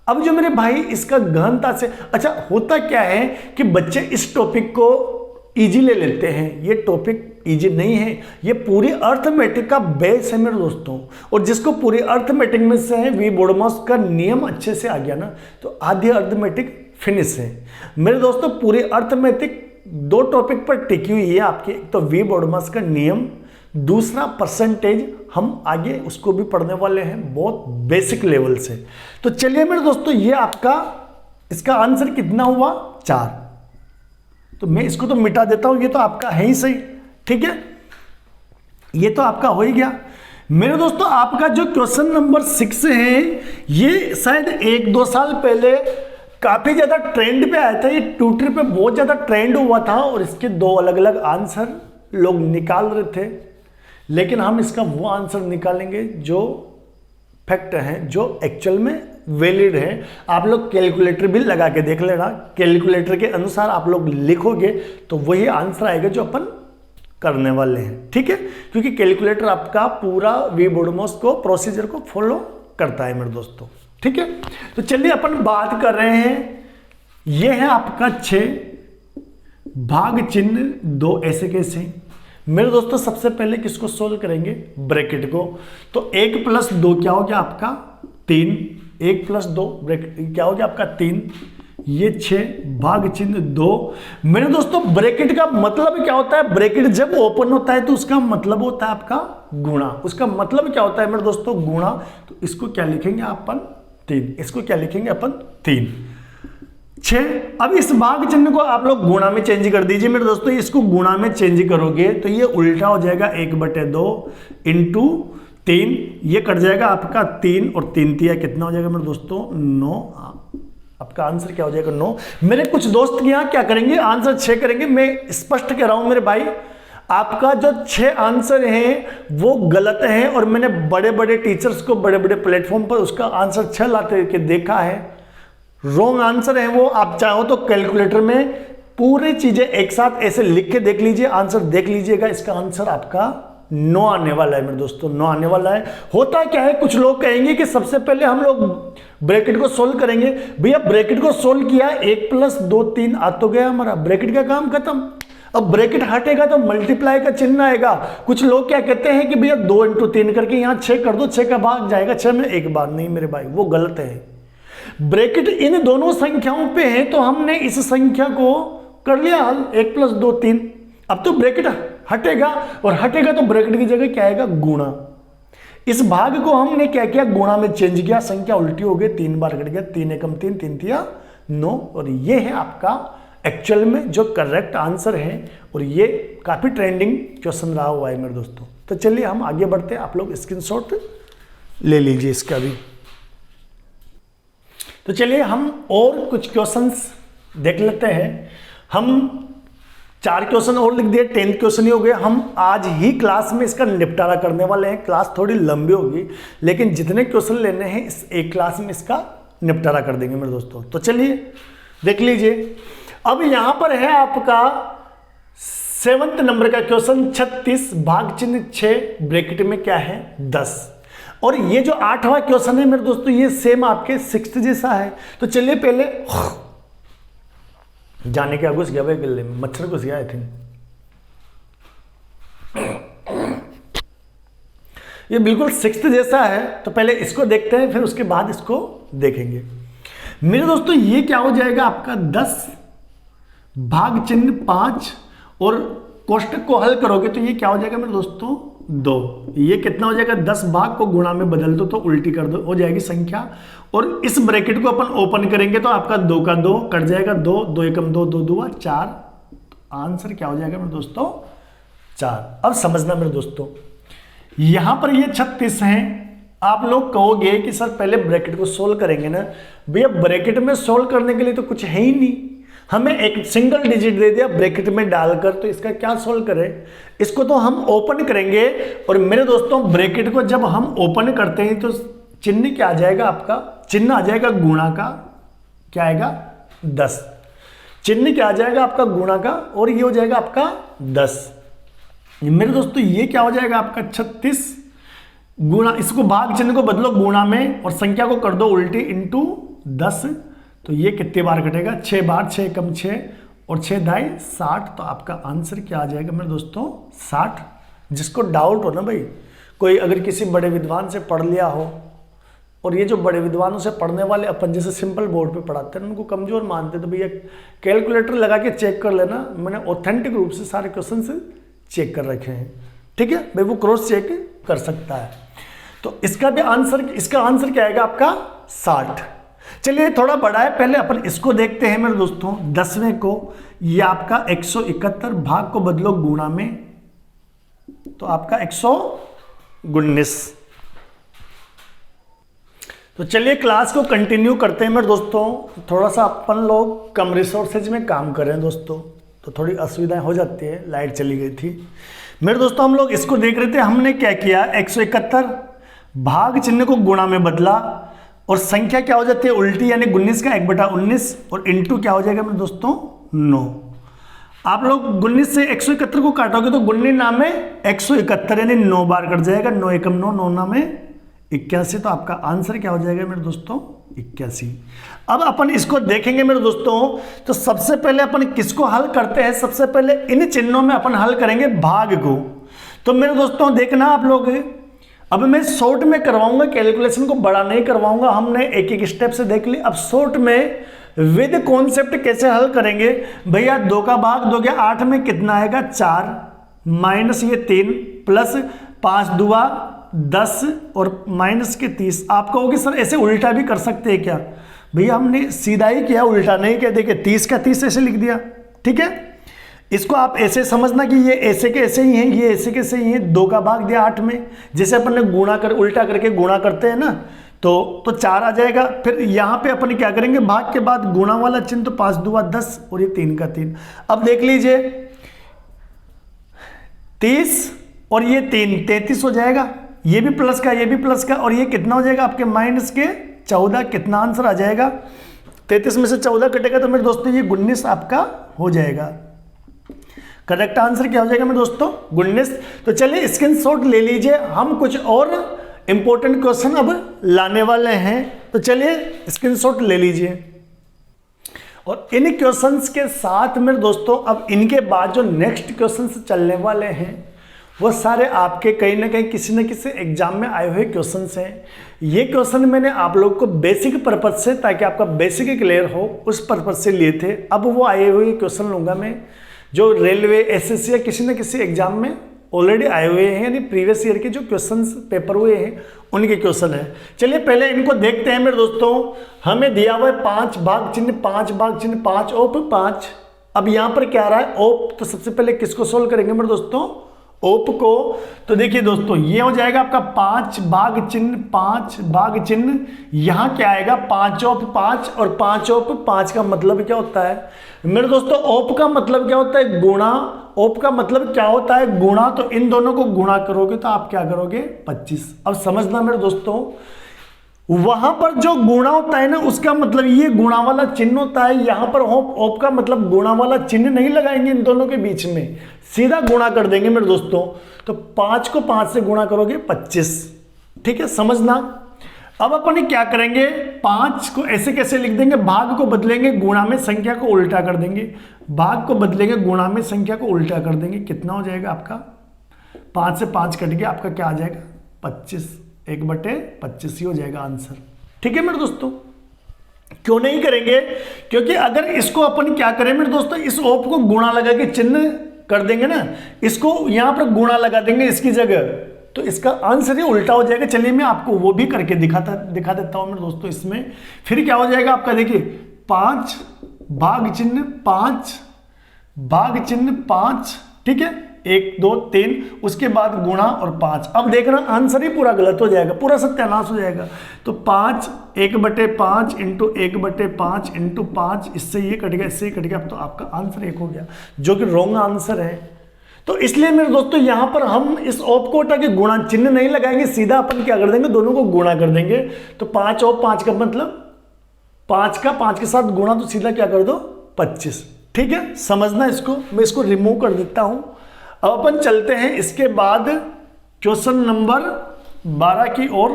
अब जो मेरे भाई इसका गहनता से, अच्छा होता क्या है कि बच्चे इस टॉपिक को इजी ले लेते हैं, ये टॉपिक इजी नहीं है, ये पूरी अर्थमेटिक का बेस है मेरे दोस्तों। और जिसको पूरी अर्थमेटिक में से है वी बोडमास का नियम अच्छे से आ गया ना तो आधी अर्थमेटिक फिनिश है मेरे दोस्तों। पूरी अर्थमेटिक 2 टॉपिक पर टिकी हुई है आपके, एक तो वी बोडमास का नियम, दूसरा परसेंटेज। हम आगे उसको भी पढ़ने वाले हैं बहुत बेसिक लेवल से। तो चलिए मेरे दोस्तों ये आपका इसका आंसर कितना हुआ 4। तो मैं इसको तो मिटा देता हूं, ये तो आपका है ही सही, ठीक है, ये तो आपका हो ही गया। मेरे दोस्तों आपका जो क्वेश्चन नंबर 6 है ये शायद 1-2 साल पहले काफी ज्यादा ट्रेंड पे आया था, ये ट्विटर पे बहुत ज्यादा ट्रेंड हुआ था और इसके 2 अलग अलग आंसर लोग निकाल रहे थे। लेकिन हम इसका वो आंसर निकालेंगे जो फैक्ट है, जो एक्चुअल में वैलिड है। आप लोग कैलकुलेटर भी लगा के देख लेना, कैलकुलेटर के अनुसार आप लोग लिखोगे तो वही आंसर आएगा जो अपन करने वाले हैं, ठीक है। क्योंकि कैलकुलेटर आपका पूरा वीबोडमॉस को प्रोसीजर को फॉलो करता है मेरे दोस्तों, ठीक है। तो चलिए अपन बात कर रहे हैं, यह है आपका 6 भाग चिन्ह 2 ऐसे कैसे। मेरे दोस्तों सबसे पहले किसको सोल्व करेंगे, ब्रैकेट को। तो 1 + 2 क्या हो गया आपका 3, 1 + 2 ब्रैकेट क्या हो गया आपका 3, ये 6 भाग चिन्ह 2। मेरे दोस्तों ब्रैकेट का मतलब क्या होता है, ब्रैकेट जब ओपन होता है तो उसका मतलब होता है आपका गुणा। उसका मतलब क्या होता है मेरे दोस्तों, गुणा। तो इसको क्या लिखेंगे अपन 3, इसको क्या लिखेंगे अपन 3, 6। अब इस भाग चिन्ह को आप लोग गुणा में चेंज कर दीजिए मेरे दोस्तों। इसको गुणा में चेंज करोगे तो ये उल्टा हो जाएगा 1/2 इंटू 3, ये कट जाएगा आपका 3 और 3 तिया कितना हो जाएगा मेरे दोस्तों 9। आपका आंसर क्या हो जाएगा 9। मेरे कुछ दोस्त यहाँ क्या करेंगे, आंसर 6 करेंगे। मैं स्पष्ट कह रहा हूं मेरे भाई, आपका जो 6 आंसर हैं वो गलत हैं और मैंने बड़े बड़े टीचर्स को बड़े बड़े प्लेटफॉर्म पर उसका आंसर 6 लाते के देखा है। रॉन्ग आंसर है वो। आप चाहो तो कैलकुलेटर में पूरी चीजें एक साथ ऐसे लिख के देख लीजिए, आंसर देख लीजिएगा। इसका आंसर आपका 9 आने वाला है मेरे दोस्तों, 9 आने वाला है। होता क्या है, कुछ लोग कहेंगे कि सबसे पहले हम लोग ब्रैकेट को सोल्व करेंगे। भैया ब्रैकेट को सोल्व किया, 1 + 2 3 आ तो गया हमारा, ब्रैकेट का काम खत्म। अब ब्रैकेट हटेगा तो मल्टीप्लाई का चिन्ह आएगा। कुछ लोग क्या कहते हैं कि भैया 2 × 3 करके यहाँ 6 कर दो, 6 का भाग जाएगा 6 में 1 बार। नहीं मेरे भाई, वो गलत है। ब्रैकेट इन दोनों संख्याओं पे है तो हमने इस संख्या को कर लिया हल, 1 + 2 3। अब तो ब्रैकेट हटेगा और हटेगा तो ब्रैकेट की जगह क्या आएगा, गुणा। इस भाग को हमने क्या किया, गुणा में चेंज किया, संख्या उल्टी हो गई, 3 बार कट गया, 3 × 3 3 तिया 9। और ये है आपका एक्चुअल में जो करेक्ट आंसर है और ये काफी ट्रेंडिंग क्वेश्चन रहा हुआ है मेरे दोस्तों। तो चलिए हम आगे बढ़ते हैं, आप लोग स्क्रीनशॉट ले लीजिए इसका भी। तो चलिए हम और कुछ क्वेश्चंस देख लेते हैं। हम 4 क्वेश्चन और लिख दिए, 10 क्वेश्चन ही हो गए। हम आज ही क्लास में इसका निपटारा करने वाले हैं। क्लास थोड़ी लंबी होगी लेकिन जितने क्वेश्चन लेने हैं इस एक क्लास में इसका निपटारा कर देंगे मेरे दोस्तों। तो चलिए देख लीजिए। अब यहां पर है आपका 7th नंबर का क्वेश्चन, 36 भाग चिन्ह 6 ब्रैकेट में क्या है 10। और ये जो 8वां क्वेश्चन है मेरे दोस्तों ये सेम आपके 6th जैसा है। तो चलिए पहले जाने क्या घुस गया भाई गले में, मच्छर घुस गया आई थिंक। ये बिल्कुल 6th जैसा है। तो पहले इसको देखते हैं फिर उसके बाद इसको देखेंगे। मेरे दोस्तों ये क्या हो जाएगा आपका 10 भाग चिन्ह 5 और कोष्टक को हल करोगे तो ये क्या हो जाएगा मेरे दोस्तों 2। ये कितना हो जाएगा, 10 भाग को गुणा में बदल दो तो उल्टी कर दो, हो जाएगी संख्या। और इस ब्रैकेट को अपन ओपन करेंगे तो आपका 2 का 2 कट जाएगा, 2 2 एकम 2 2 2 4। आंसर क्या हो जाएगा मेरे दोस्तों 4। अब समझना मेरे दोस्तों, यहां पर ये 36 हैं। आप लोग कहोगे कि सर पहले ब्रैकेट को सोल्व करेंगे ना। भैया ब्रैकेट में सोल्व करने के लिए तो कुछ है ही नहीं, हमें एक सिंगल डिजिट दे दिया ब्रैकेट में डालकर, तो इसका क्या सोल्व करें। इसको तो हम ओपन करेंगे। और मेरे दोस्तों ब्रैकेट को जब हम ओपन करते हैं तो चिन्ह क्या आ जाएगा, आपका चिन्ह आ जाएगा गुणा का, क्या आएगा 10। चिन्ह क्या आ जाएगा आपका गुणा का और ये हो जाएगा आपका 10। मेरे दोस्तों ये क्या हो जाएगा आपका 36 गुणा, इसको भाग चिन्ह को बदलो गुणा में और संख्या को कर दो उल्टी इंटू 10। तो ये कितने बार कटेगा, 6 बार, 6 कम 6 और 6 दाई 60। तो आपका आंसर क्या आ जाएगा मेरे दोस्तों 60। जिसको डाउट हो ना भाई, कोई अगर किसी बड़े विद्वान से पढ़ लिया हो, और ये जो बड़े विद्वानों से पढ़ने वाले अपन जैसे सिंपल बोर्ड पे पढ़ाते हैं उनको कमजोर मानते, तो भैया कैलकुलेटर लगा के चेक कर लेना। मैंने ऑथेंटिक रूप से सारे क्वेश्चन से चेक कर रखे हैं, ठीक है भाई, वो क्रॉस चेक कर सकता है। तो इसका भी आंसर, इसका आंसर क्या आएगा आपका 60। चलिए थोड़ा बड़ा है, पहले अपन इसको देखते हैं मेरे दोस्तों 10वें को। ये आपका 171 भाग को बदलो गुणा में, तो आपका 100 19। तो चलिए क्लास को कंटिन्यू करते हैं मेरे दोस्तों। थोड़ा सा अपन लोग कम रिसोर्सेज में काम कर रहे हैं दोस्तों, तो थोड़ी असुविधाएं हो जाती है, लाइट चली गई थी मेरे दोस्तों। हम लोग इसको देख रहे थे, हमने क्या किया, 171 भाग चिन्ह को गुणा में बदला और संख्या क्या हो जाती है उल्टी, यानी 19 का 1/19 और इंटू क्या हो जाएगा मेरे दोस्तों 9। आप लोग 19 से 171 को काटोगे तो 19 नाम में 171 यानी 9 बार कट जाएगा, 9 एकम 9, 9 नाम में 81। तो आपका आंसर क्या हो जाएगा मेरे दोस्तों 81। अब अपन इसको देखेंगे मेरे दोस्तों, तो सबसे पहले अपन किसको हल करते हैं, सबसे पहले इन चिन्हों में अपन हल करेंगे भाग को। तो मेरे दोस्तों देखना आप लोग, अब मैं शॉर्ट में करवाऊंगा, कैलकुलेशन को बड़ा नहीं करवाऊंगा, हमने एक एक स्टेप से देख ली। अब शॉर्ट में विद कॉन्सेप्ट कैसे हल करेंगे, भैया 2 का भाग 2 गया 8 में कितना आएगा 4 माइनस ये 3 प्लस 5 दुआ 10 और माइनस के 30। आप कहोगे सर ऐसे उल्टा भी कर सकते हैं क्या, भैया हमने सीधा ही किया, उल्टा नहीं किया। देखिए 30 का 30 ऐसे लिख दिया, ठीक है। इसको आप ऐसे समझना कि ये ऐसे के ऐसे ही हैं, ये ऐसे के ऐसे ही हैं। 2 का भाग दिया 8 में, जैसे अपन ने गुणा कर उल्टा करके गुणा करते हैं ना, तो 4 आ जाएगा। फिर यहाँ पे अपन क्या करेंगे, भाग के बाद गुणा वाला चिन्ह, तो 5 दुआ 10 और ये 3 का 3। अब देख लीजिए 30 और ये 3 33 हो जाएगा, ये भी प्लस का ये भी प्लस का, और ये कितना हो जाएगा आपके माइनस के 14। कितना आंसर आ जाएगा, 33 में से 14 कटेगा तो मेरे दोस्तों ये 19 आपका हो जाएगा। करेक्ट आंसर क्या हो जाएगा मेरे दोस्तों 19। तो चलिए स्क्रीनशॉट ले लीजिए, हम कुछ और इंपॉर्टेंट क्वेश्चन अब लाने वाले हैं, तो चलिए स्क्रीनशॉट ले लीजिए। और इन क्वेश्चंस के साथ मेरे दोस्तों अब इनके बाद जो नेक्स्ट क्वेश्चंस चलने वाले हैं वो सारे आपके कहीं ना कहीं किसी न किसी एग्जाम में आए हुए क्वेश्चंस हैं। ये क्वेश्चन मैंने आप लोग को बेसिक पर्पज से, ताकि आपका बेसिक क्लियर हो, उस पर्पज से लिए थे। अब वो आए हुए क्वेश्चन लूंगा मैं जो रेलवे एसएससी या किसी न किसी एग्जाम में ऑलरेडी आए हुए हैं, यानी प्रीवियस ईयर के जो क्वेश्चंस पेपर हुए हैं उनके क्वेश्चन है। चलिए पहले इनको देखते हैं मेरे दोस्तों। हमें दिया हुआ है 5 भाग चिन्ह 5 भाग चिन्ह 5 ओप 5। अब यहाँ पर क्या आ रहा है ओप, तो सबसे पहले किसको सोल्व करेंगे मेरे दोस्तों ओप को। तो देखिए दोस्तों ये हो जाएगा आपका 5 भाग चिन्ह 5 भाग चिन्ह, यहाँ क्या आएगा 5 ओप 5 और 5 ओप 5 का मतलब क्या होता है मेरे दोस्तों, ओप का मतलब क्या होता है गुणा। ओप का मतलब क्या होता है गुणा, तो इन दोनों को गुणा करोगे तो आप क्या करोगे 25। अब समझना मेरे दोस्तों, वहां पर जो गुणा होता है ना उसका मतलब ये गुणा वाला चिन्ह होता है, यहां पर ओप का मतलब गुणा वाला चिन्ह नहीं लगाएंगे इन दोनों के बीच में, सीधा गुणा कर देंगे मेरे दोस्तों। तो 5 को 5 से गुणा करोगे 25, ठीक है समझना। अब अपन क्या करेंगे 5 को ऐसे कैसे लिख देंगे, भाग को बदलेंगे गुणा में, संख्या को उल्टा कर देंगे, भाग को बदलेंगे गुणा में, संख्या को उल्टा कर देंगे। कितना हो जाएगा आपका 5 से 5 कट गया, आपका क्या आ जाएगा 25, 1/25 ही हो जाएगा आंसर, ठीक है मेरे दोस्तों। क्यों नहीं करेंगे, क्योंकि अगर इसको अपन क्या करें मेरे दोस्तों, इस ओप को गुणा लगा के चिन्ह कर देंगे ना, इसको यहां पर गुणा लगा देंगे इसकी जगह, तो इसका आंसर ही उल्टा हो जाएगा। चलिए मैं आपको वो भी करके दिखा देता हूं मेरे दोस्तों। इसमें फिर क्या हो जाएगा आपका, देखिए 5 भाग चिन्ह 5 भाग चिन्ह 5, ठीक है 1 2 3, उसके बाद गुणा और 5। अब देखना आंसर ही पूरा गलत हो जाएगा, पूरा सत्यानाश हो जाएगा। तो 5 1/5 इंटू 1/5 इंटू 5, इससे ये कट गया इससे ये कट गया, अब तो आपका आंसर 1 हो गया, जो कि रॉन्ग आंसर है। तो इसलिए मेरे दोस्तों यहां पर हम इस ओप को उठा के गुणा चिन्ह नहीं लगाएंगे, सीधा अपन क्या कर देंगे दोनों को गुणा कर देंगे। तो 5 ओप 5 का मतलब 5 का 5 के साथ गुणा, तो सीधा क्या कर दो 25, ठीक है समझना इसको। मैं इसको रिमूव कर देता हूं। अब अपन चलते हैं इसके बाद क्वेश्चन नंबर 12 की ओर।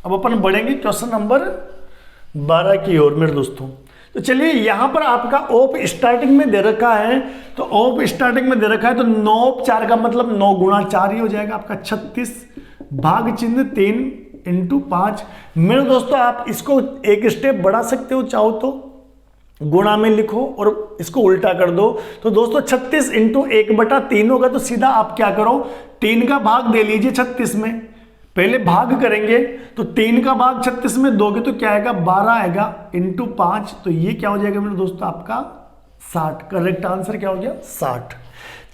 अब अपन बढ़ेंगे क्वेश्चन नंबर 12 की ओर मेरे दोस्तों। तो चलिए यहां पर आपका ओप स्टार्टिंग में दे रखा है, तो ओप स्टार्टिंग में दे रखा है, तो 9 4 का मतलब 9 गुणा 4 ही हो जाएगा आपका 36 भाग चिन्ह 3 इंटू 5। मेरे दोस्तों आप इसको एक स्टेप बढ़ा सकते हो, चाहो तो गुणा में लिखो और इसको उल्टा कर दो। तो दोस्तों 36 इंटू 1/3 होगा, तो सीधा आप क्या करो 3 का भाग दे लीजिए 36 में, पहले भाग करेंगे तो 3 का भाग 36 में दोगे तो क्या आएगा 12 आएगा इंटू 5, तो ये क्या हो जाएगा मेरे दोस्तों आपका 60। करेक्ट आंसर क्या हो गया 60।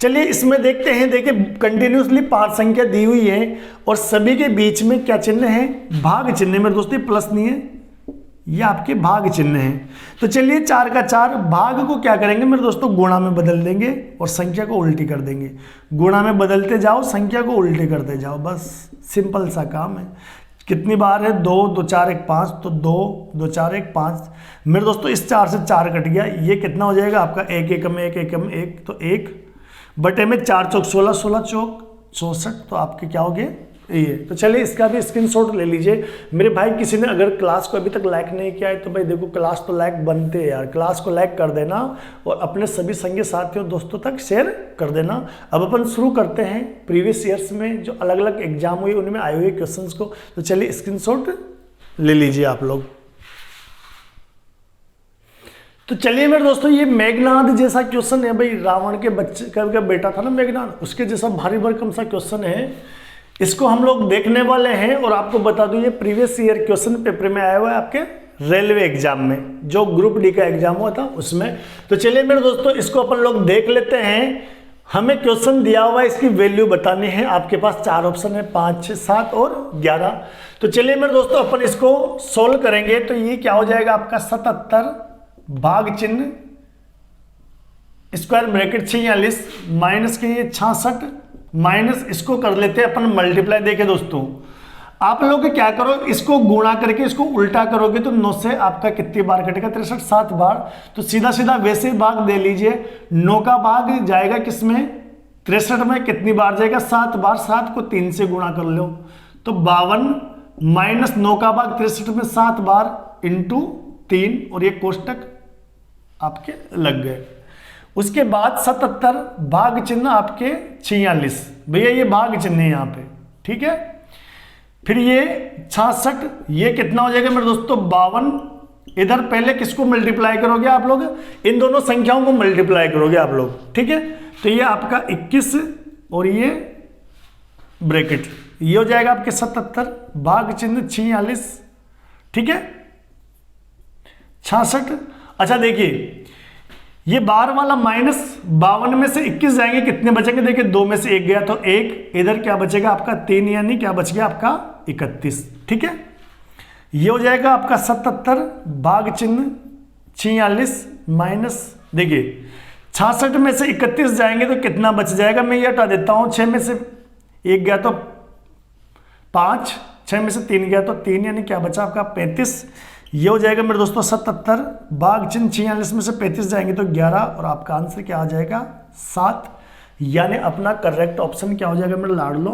चलिए इसमें देखते हैं। देखिए कंटिन्यूसली 5 संख्या दी हुई है और सभी के बीच में क्या चिन्ह है, भाग चिन्ह। मेरे दोस्तों प्लस नहीं है, ये आपके भाग चिन्ह है। तो चलिए 4 का 4 भाग को क्या करेंगे मेरे दोस्तों, गुणा में बदल देंगे और संख्या को उल्टी कर देंगे। गुणा में बदलते जाओ, संख्या को उल्टी करते जाओ, बस सिंपल सा काम है। कितनी बार है, 2 2 4 1 5, तो 2 2 4 1 5। मेरे दोस्तों इस 4 से 4 कट गया, ये कितना हो जाएगा आपका 1 एकम 1 एकम 1, तो 1 बटे में 4 चौक 16, 16 चौक 64, तो आपके क्या हो गए ये। तो चलिए इसका भी स्क्रीनशॉट ले लीजिए। मेरे भाई किसी ने अगर क्लास को अभी तक लाइक नहीं किया है तो भाई देखो क्लास तो लाइक बनते हैं यार, क्लास को लाइक कर देना और अपने सभी संगी साथियों दोस्तों तक शेयर कर देना। अब अपन शुरू करते हैं प्रीवियस ईयर्स में जो अलग अलग एग्जाम हुए उनमें आए हुए क्वेश्चंस को। तो चलिए स्क्रीनशॉट ले लीजिए आप लोग। तो चलिए मेरे दोस्तों ये मेघनाद जैसा क्वेश्चन है भाई, रावण के बच्चे का बेटा था ना मेघनाद, उसके जैसा भारी भरकम सा क्वेश्चन है। इसको हम लोग देखने वाले हैं और आपको बता दूं ये प्रीवियस ईयर क्वेश्चन पेपर में आया हुआ है आपके रेलवे एग्जाम में, जो ग्रुप डी का एग्जाम हुआ था उसमें। तो चलिए मेरे दोस्तों इसको अपन लोग देख लेते हैं। हमें क्वेश्चन दिया हुआ है, इसकी वैल्यू बतानी है। आपके पास 4 ऑप्शन है, 5 6 7 और 11। तो चलिए मेरे दोस्तों अपन इसको सोल्व करेंगे। तो ये क्या हो जाएगा आपका 77 भाग चिन्ह स्क्वायर ब्रैकेट 46 माइनस के ये 66 माइनस इसको कर लेते हैं अपन मल्टीप्लाई। देखे दोस्तों आप लोग क्या करो, इसको गुणा करके इसको उल्टा करोगे तो 9 से आपका कितनी बार कटेगा 63, 7 बार। तो सीधा सीधा वैसे भाग दे लीजिए। 9 का भाग जाएगा किसमें 63 में, कितनी बार जाएगा 7 बार। 7 को 3 से गुणा कर लो तो 52 माइनस 9 का भाग 63 में 7 बार इंटू 3 और ये कोष्टक आपके लग गए। उसके बाद 77 भाग चिन्ह आपके 46, भैया ये भाग चिन्ह है यहाँ पे, ठीक है। फिर ये 66, ये कितना हो जाएगा मेरे दोस्तों 52। इधर पहले किसको मल्टीप्लाई करोगे आप लोग, इन दोनों संख्याओं को मल्टीप्लाई करोगे आप लोग, ठीक है। तो ये आपका 21 और ये ब्रैकेट, ये हो जाएगा आपके 77 भाग चिन्ह 46, ठीक है 66। अच्छा देखिए ये बार वाला माइनस 52 में से 21 जाएंगे, कितने बचेंगे, देखिए 2 में से 1 गया तो 1, इधर क्या बचेगा आपका 3, यानी क्या बच गया आपका 31, ठीक है। ये हो जाएगा आपका 77 भाग चिन्ह 46 माइनस, देखिए 66 में से 31 जाएंगे तो कितना बच जाएगा, मैं ये हटा देता हूं। 6 में से 1 गया तो 5, 6 में से 3 गया तो 3, यानी क्या बचा आपका 35। ये हो जाएगा मेरे दोस्तों 77 भाग चिन्ह 46 में से 35 जाएंगे तो 11 और आपका आंसर क्या आ जाएगा 7। यानी अपना करेक्ट ऑप्शन क्या हो जाएगा मेरे लाडलो,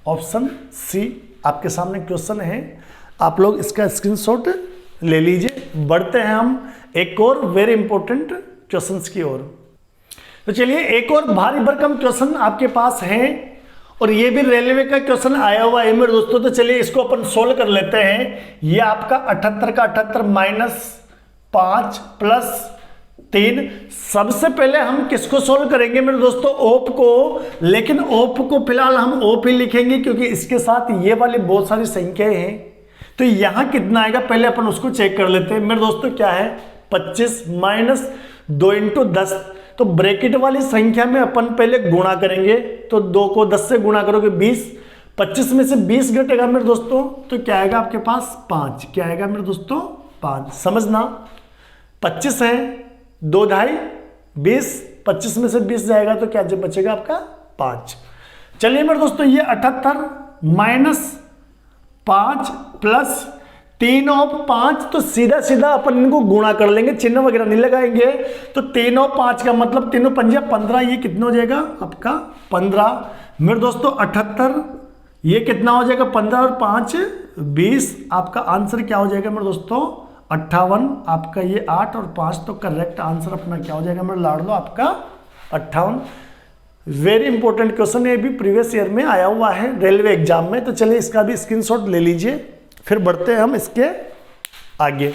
ऑप्शन सी। आपके सामने क्वेश्चन है, आप लोग इसका स्क्रीनशॉट ले लीजिए। बढ़ते हैं हम एक और वेरी इंपॉर्टेंट क्वेश्चंस की ओर। तो चलिए एक और भारी भरकम क्वेश्चन आपके पास है और ये भी रेलवे का क्वेश्चन आया हुआ है मेरे दोस्तों। तो चलिए इसको अपन सोल्व कर लेते हैं। ये आपका 78 का 78 माइनस 5 प्लस 3। सबसे पहले हम किसको सोल्व करेंगे मेरे दोस्तों, ओप को। लेकिन ओप को फिलहाल हम ओप ही लिखेंगे क्योंकि इसके साथ ये वाली बहुत सारी संख्याएं हैं। तो यहां कितना आएगा पहले अपन उसको चेक कर लेते हैं मेरे दोस्तों। क्या है 25 माइनस 2 इंटू 10। तो ब्रैकेट वाली संख्या में अपन पहले गुणा करेंगे। तो 2 को 10 से गुणा करोगे 20, 25 में से 20 घटेगा मेरे दोस्तों तो क्या आएगा आपके पास 5। क्या आएगा मेरे दोस्तों 5। समझना 25 है, 2 ढाई 20, 25 में से 20 जाएगा तो क्या बचेगा आपका 5। चलिए मेरे दोस्तों ये 78 माइनस 5 प्लस 3 और 5, तो सीधा सीधा अपन इनको गुणा कर लेंगे, चिन्ह वगैरह नहीं लगाएंगे। तो 3 और 5 का मतलब 3 और 5 15, ये कितना हो जाएगा आपका 15। मेरे दोस्तों 78, ये कितना हो जाएगा 15 और 5 20। आपका आंसर क्या हो जाएगा मेरे दोस्तों 58। आपका ये 8 और 5, तो करेक्ट आंसर अपना क्या हो जाएगा मेरे लाडलो आपका 58। वेरी इंपॉर्टेंट क्वेश्चन है, भी प्रीवियस ईयर में आया हुआ है रेलवे एग्जाम में। तो चलिए इसका भी स्क्रीनशॉट ले लीजिए, फिर बढ़ते हैं हम इसके आगे।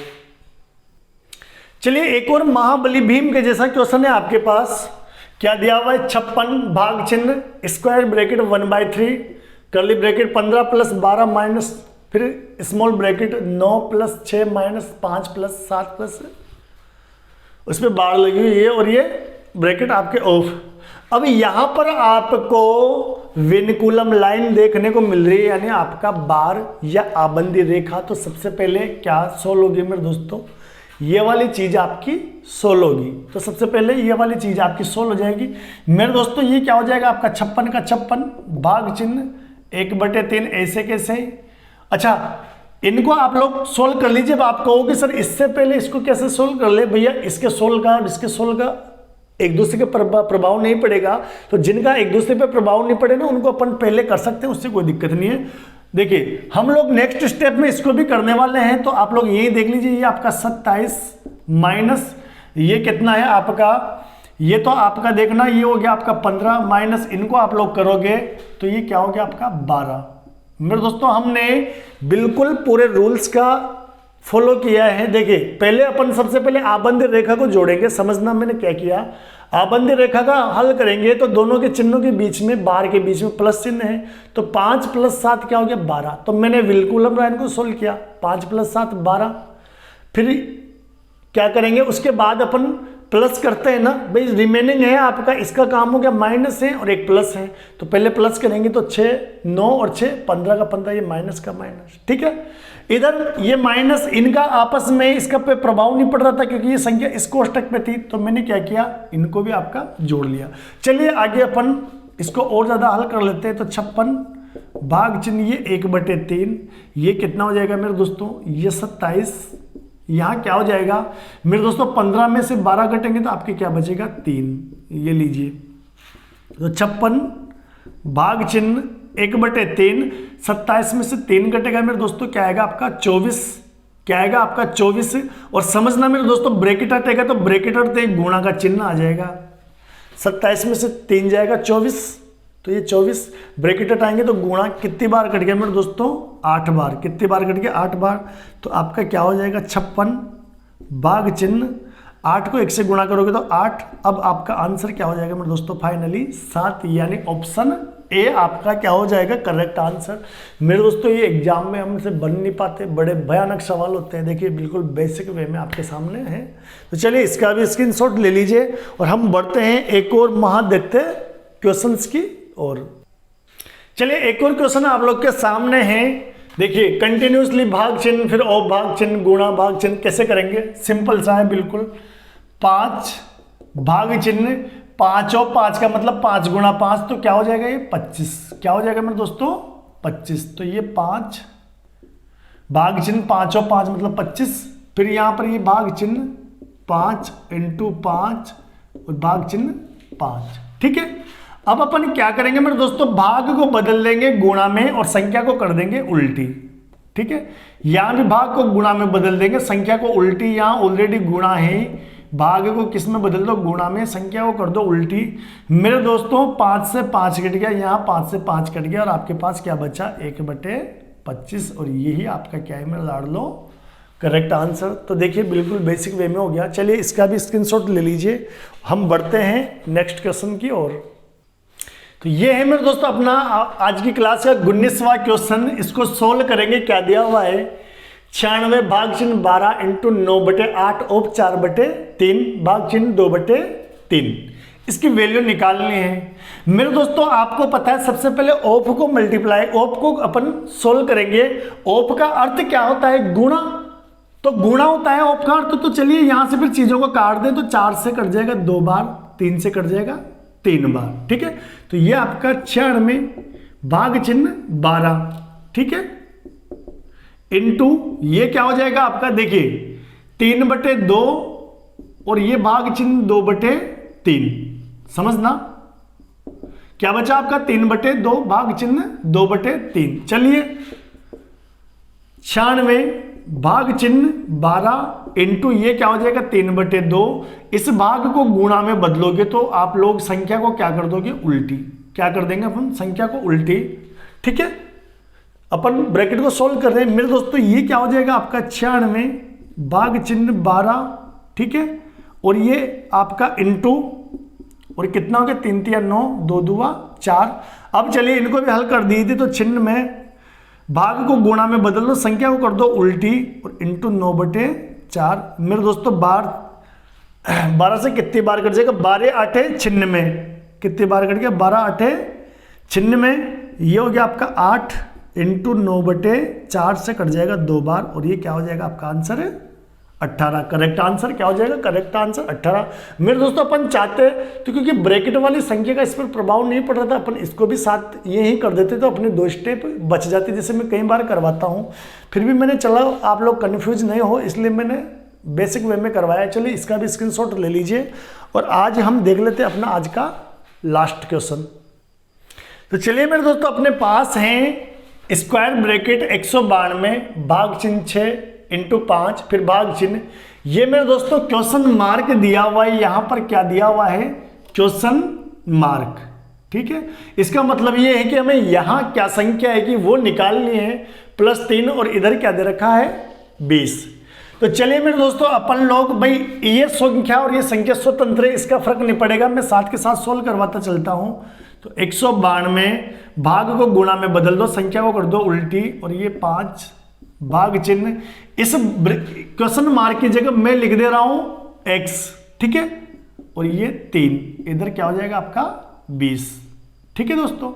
चलिए एक और महाबली भीम के जैसा क्वेश्चन है आपके पास। क्या दिया हुआ है 56 भाग चिन्ह square bracket 1/3 curly bracket 15 plus 12 minus फिर small bracket 9 plus 6 minus 5 plus 7 plus उसमें बाढ़ लगी हुई है और ये ब्रैकेट आपके ऑफ। अब यहाँ पर आपको विनकुलम लाइन देखने को मिल रही है, यानी आपका बार या आबंदी रेखा। तो सबसे पहले क्या सोल्व होगी मेरे दोस्तों, ये वाली चीज आपकी सोल्व होगी। तो सबसे पहले ये वाली चीज आपकी सोल्व हो जाएगी मेरे दोस्तों। ये क्या हो जाएगा आपका 56 का 56 भाग चिन्ह 1/3 ऐसे कैसे। अच्छा, इनको आप लोग सोल्व कर लीजिए। अब आप कहोगे सर इससे पहले इसको कैसे सोल्व कर ले भैया, इसके सोल्व का और इसके सोल्व का एक दूसरे के प्रभाव नहीं पड़ेगा। तो जिनका एक दूसरे पे प्रभाव नहीं पड़े ना, उनको अपन पहले कर सकते हैं, उससे कोई दिक्कत नहीं है। देखिए हम लोग नेक्स्ट स्टेप में इसको भी करने वाले हैं। तो आप लोग यही देख लीजिए, ये आपका 27 माइनस ये कितना है आपका, ये तो आपका देखना ये हो गया आपका 15 माइनस इनको आप लोग करोगे तो ये क्या हो गया आपका 12। मेरे दोस्तों हमने बिल्कुल पूरे रूल्स का फॉलो किया है। देखिए पहले अपन सबसे पहले आबंदी रेखा को जोड़ेंगे। समझना मैंने क्या किया, आबंदी रेखा का हल करेंगे तो दोनों के चिन्हों के बीच में, बार के बीच में प्लस चिन्ह है। तो 5 + 7 क्या हो गया 12। तो मैंने विनकुलम लाइन को सोल्व किया, 5 + 7 12। फिर क्या करेंगे, उसके बाद अपन प्लस करते हैं ना भाई, रिमेनिंग है आपका, इसका काम हो गया माइनस है और एक प्लस है। तो पहले प्लस करेंगे तो 6 9 और 6 15 का 15, ये माइनस का माइनस। ठीक है, इधर ये माइनस इनका आपस में इसका पे प्रभाव नहीं पड़ रहा था क्योंकि ये संख्या इस कोष्टक पे थी। तो मैंने क्या किया, इनको भी आपका जोड़ लिया। चलिए आगे अपन इसको और ज्यादा हल कर लेते हैं। तो 56 भाग चिन्ह ये 1/3, ये कितना हो जाएगा मेरे दोस्तों, ये 27। यहाँ क्या हो जाएगा मेरे दोस्तों, 15 में से 12 कटेंगे तो आपके क्या बचेगा 3। ये लीजिए, तो 56 भाग चिन्ह 1/3, 27 में से 3 कटेगा मेरे दोस्तों, क्या आएगा आपका 24। क्या आएगा आपका 24। और समझना मेरे दोस्तों, ब्रैकेट हटेगा तो ब्रैकेट हटते गुणा का चिन्ह आ जाएगा। 27 में से 3 जाएगा 24, तो ये 24 ब्रैकेट हटाएंगे तो गुणा कितनी बार कट गया मेरे दोस्तों 8 बार। कितनी बार कट गया 8 बार। तो आपका क्या हो जाएगा 56 भाग चिन्ह 8 को 1 से गुणा करोगे तो 8। अब आपका आंसर क्या हो जाएगा मेरे दोस्तों फाइनली 7, यानी ऑप्शन ए आपका क्या हो जाएगा करेक्ट आंसर। मेरे दोस्तों ये एग्जाम में हमसे बन नहीं पाते, बड़े भयानक सवाल होते हैं। देखिए बिल्कुल बेसिक वे में आपके सामने है। तो चलिए इसका भी स्क्रीनशॉट ले लीजिए और हम बढ़ते हैं एक और देखते हैं क्वेश्चंस की। और चलिए एक और क्वेश्चन आप लोग के सामने है। देखिए कंटिन्यूसली भाग चिन्ह, फिर ऑफ भाग चिन्ह, गुणा भाग चिन्ह कैसे करेंगे, सिंपल सा है बिल्कुल। 5 भाग चिन्ह 5 और 5 का मतलब 5 गुणा 5, तो क्या हो जाएगा ये 25। क्या हो जाएगा मेरे दोस्तों 25। तो ये 5 भाग चिन्ह 5 और 5 मतलब 25। फिर यहां पर ये भाग चिन्ह 5 × 5 और भाग चिन्ह 5। ठीक है, अब अपन क्या करेंगे मेरे दोस्तों, भाग को बदल देंगे गुणा में और संख्या को कर देंगे उल्टी। ठीक है, यहां भी भाग को गुणा में बदल देंगे, संख्या को उल्टी। यहां ऑलरेडी गुणा है, भाग को किस में बदल दो गुणा में, संख्या को कर दो उल्टी। मेरे दोस्तों 5 से 5 कट गया, यहाँ 5 से 5 कट गया और आपके पास क्या बचा 1/25। और यही आपका क्या है मेरा लाडलो करेक्ट आंसर। तो देखिए बिल्कुल बेसिक वे में हो गया। चलिए इसका भी स्क्रीनशॉट ले लीजिए, हम बढ़ते हैं नेक्स्ट क्वेश्चन की ओर। तो ये है मेरे दोस्तों अपना आज की क्लास का 19वां क्वेश्चन। इसको सोल्व करेंगे। क्या दिया हुआ है 96 भाग चिन्ह 12 × 9/8 ऑफ 4/3 भाग चिन्ह 2/3। इसकी वैल्यू निकालनी है मेरे दोस्तों। आपको पता है सबसे पहले ऑफ को मल्टीप्लाई, ऑफ को अपन सोल्व करेंगे। ऑफ का अर्थ क्या होता है गुणा, तो गुणा होता है ऑफ का अर्थ। तो चलिए यहां से फिर चीजों को काट दें, तो 4 से कट जाएगा 2 बार, 3 से कट जाएगा 3 बार। ठीक है, तो ये आपका 96 भाग चिन्ह 12, ठीक है, इनटू ये क्या हो जाएगा आपका, देखिए 3/2 और ये भाग चिन्ह 2/3। समझना क्या बचा आपका 3/2 भाग चिन्ह 2/3। चलिए 96 भाग चिन्ह 12 इंटू ये क्या हो जाएगा 3/2। इस भाग को गुणा में बदलोगे तो आप लोग संख्या को क्या कर दोगे उल्टी। क्या कर देंगे अपन संख्या को उल्टी। ठीक है, अपन ब्रैकेट को सोल्व कर रहे हैं मेरे दोस्तों। ये क्या हो जाएगा आपका 96 भाग चिन्ह 12, ठीक है, और ये आपका इंटू और कितना हो गया 3 × 9 2 × 2 4। अब चलिए इनको भी हल कर दी थी, तो चिन्ह में भाग को गुणा में बदल दो, संख्या को कर दो उल्टी और इंटू 9/4। मेरे दोस्तों बार 12 से कितनी बार कट जाएगा, 12 8 96, कितनी बार कट गया, 12 8 96, ये हो गया आपका 8 इंटू 9/4 से कट जाएगा 2 बार, और ये क्या हो जाएगा आपका आंसर है 18। करेक्ट आंसर क्या हो जाएगा, करेक्ट आंसर 18। मेरे दोस्तों अपन चाहते हैं तो क्योंकि ब्रैकेट वाली संख्या का इस पर प्रभाव नहीं पड़ रहा था, अपन इसको भी साथ ये ही कर देते तो अपने 2 स्टेप बच जाते, जैसे मैं कई बार करवाता हूँ। फिर भी मैंने चला आप लोग कन्फ्यूज नहीं हो इसलिए मैंने बेसिक वे में करवाया। चलिए इसका भी स्क्रीनशॉट ले लीजिए और आज हम देख लेते हैं अपना आज का लास्ट क्वेश्चन। तो चलिए मेरे दोस्तों अपने पास हैं स्क्वायर ब्रैकेट 192 भाग चिन्ह 6 इंटू 5 फिर भाग चिन्ह, ये मेरे दोस्तों क्वेश्चन मार्क दिया हुआ है, यहां पर क्या दिया हुआ है क्वेश्चन मार्क, ठीक है। इसका मतलब ये है कि हमें यहां क्या संख्या है कि वो निकालनी है, +3 और इधर क्या दे रखा है 20। तो चलिए मेरे दोस्तों अपन लोग भाई ये संख्या और ये संख्या स्वतंत्र है, इसका फर्क नहीं पड़ेगा, मैं साथ के साथ सोल्व करवाता चलता हूं। तो 192 भाग को गुणा में बदल दो, संख्या को कर दो उल्टी, और ये 5 भाग चिन्ह, इस क्वेश्चन मार्क की जगह मैं लिख दे रहा हूं x, ठीक है, और ये 3, इधर क्या हो जाएगा आपका 20, ठीक है दोस्तों।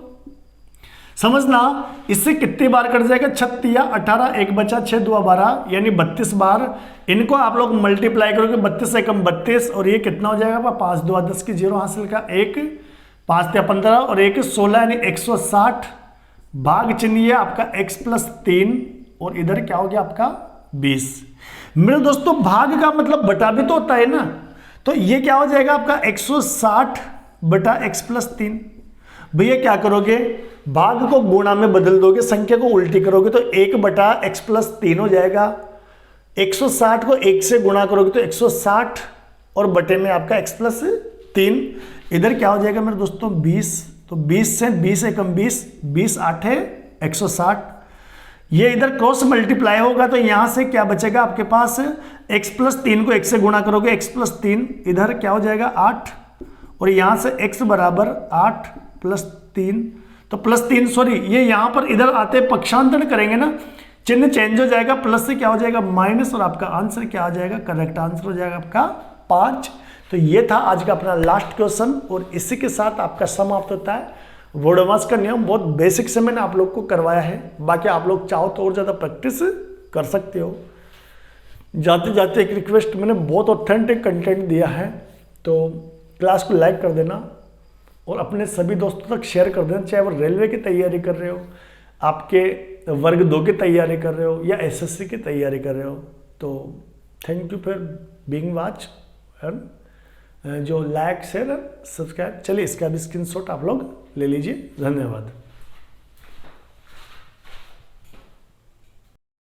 समझना इससे कितनी बार कट जाएगा, 36 या 18, 1 बचा 6 2 12, यानी 32 बार। इनको आप लोग मल्टीप्लाई करोगे, 32 से कम 32, और ये कितना हो जाएगा 5 2 10 की 0 हासिल का 1, 5 3 15 और 1 16, यानी 160 भाग चिन्ह ये आपका x + 3, और इधर क्या हो गया आपका 20। मेरे दोस्तों भाग का मतलब बटा भी तो होता है ना, तो ये क्या हो जाएगा आपका 160 बटा x + 3। भैया क्या करोगे, भाग को गुणा में बदल दोगे, संख्या को उल्टी करोगे तो 1 बटा x + 3 हो जाएगा। 160 को 1 से गुणा करोगे तो 160, और बटे में आपका x + 3, इधर क्या हो जाएगा मेरे दोस्तों 20। तो 20 से 20 से कम 20, 20 8 है 160, ये इधर क्रॉस मल्टीप्लाई होगा तो यहां से क्या बचेगा आपके पास, x + 3 को 1 से गुणा करोगे x + 3, इधर क्या हो जाएगा 8, और यहां से x बराबर 8 + 3, तो +3 सॉरी ये यहां पर इधर आते पक्षांतर करेंगे ना, चिन्ह चेंज हो जाएगा, प्लस से क्या हो जाएगा माइनस, और आपका आंसर क्या आ जाएगा, करेक्ट आंसर हो जाएगा आपका 5। तो ये था आज का अपना लास्ट क्वेश्चन, और इसी के साथ आपका समाप्त होता है। वोडोमास का नियम बहुत बेसिक से मैंने आप लोग को करवाया है, बाकी आप लोग चाहो तो और ज़्यादा प्रैक्टिस कर सकते हो। जाते जाते एक रिक्वेस्ट, मैंने बहुत ऑथेंटिक कंटेंट दिया है, तो क्लास को लाइक कर देना और अपने सभी दोस्तों तक शेयर कर देना, चाहे वो रेलवे की तैयारी कर रहे हो, आपके वर्ग 2 की तैयारी कर रहे हो, या SSC की तैयारी कर रहे हो। तो thank you for being watch, जो लाइक शेयर सब्सक्राइब। चलिए इसका भी स्क्रीनशॉट आप लोग ले लीजिए। धन्यवाद।